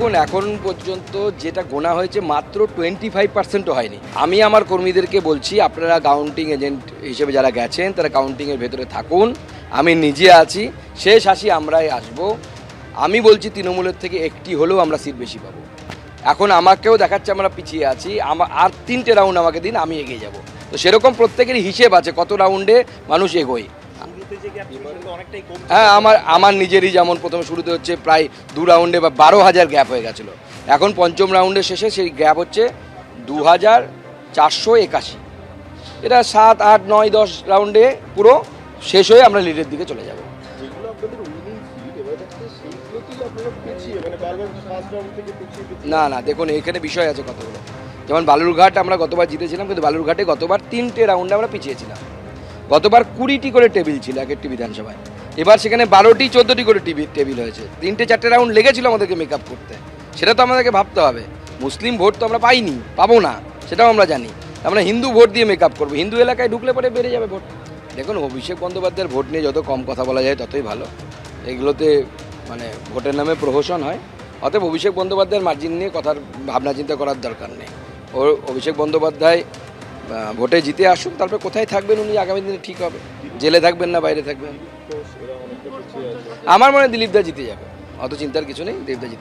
দেখুন এখন পর্যন্ত যেটা গোনা হয়েছে মাত্র 25%ও হয়নি। আমি আমার কর্মীদেরকে বলছি আপনারা কাউন্টিং এজেন্ট হিসেবে যারা গেছেন তারা কাউন্টিংয়ের ভেতরে থাকুন, আমি নিজে আছি, শেষ হাসি আমরাই আসবো। আমি বলছি তৃণমূলের থেকে একটি হলেও আমরা সিট বেশি পাবো। এখন আমাকেও দেখাচ্ছে আমরা পিছিয়ে আছি, আর 3টে রাউন্ড আমাকে দিন, আমি এগিয়ে যাব। তো সেরকম প্রত্যেকেরই হিসেব আছে কত রাউন্ডে মানুষ এগোয়। হ্যাঁ, আমার নিজেরই যেমন প্রথমে শুরুতে হচ্ছে প্রায় 2 রাউন্ডে বা 12,000 গ্যাপ হয়ে গেছিলো, এখন পঞ্চম রাউন্ডের শেষে সেই গ্যাপ হচ্ছে 2,481। এটা 7, 8, 9, 10 রাউন্ডে পুরো শেষ হয়ে আমরা লিডের দিকে চলে যাব। না না, দেখুন এখানে বিষয় আছে কতগুলো। যেমন বালুরঘাট আমরা গতবার জিতেছিলাম, কিন্তু বালুরঘাটে গতবার 3টে রাউন্ডে আমরা পিছিয়েছিলাম। গতবার 20টি করে টেবিল ছিল এক একটি বিধানসভায়, এবার সেখানে 12টি 14টি করে টেবিল হয়েছে। 3টে 4টে রাউন্ড লেগেছিল আমাদেরকে মেকআপ করতে, সেটা তো আমাদেরকে ভাবতে হবে। মুসলিম ভোট তো আমরা পাইনি, পাবো না, সেটাও আমরা জানি। আমরা হিন্দু ভোট দিয়ে মেকআপ করবো, হিন্দু এলাকায় ঢুকলে পরে বেড়ে যাবে ভোট। দেখুন অভিষেক বন্দ্যোপাধ্যায়ের ভোট নিয়ে যত কম কথা বলা যায় ততই ভালো। এগুলোতে মানে ভোটের নামে প্রহসন হয়। অতএব অভিষেক বন্দ্যোপাধ্যায়ের মার্জিন নিয়ে কথার ভাবনা চিন্তা করার দরকার নেই। অভিষেক বন্দ্যোপাধ্যায় ভোটে জিতে আসুন, তারপর কোথায় থাকবেন উনি আগামী দিনে ঠিক হবে, জেলে থাকবেন না বাইরে থাকবেন। আমার মনে হয় দিলীপ দা জিতে যাবে, অত চিন্তার কিছু নেই, দিলীপ দা জিতে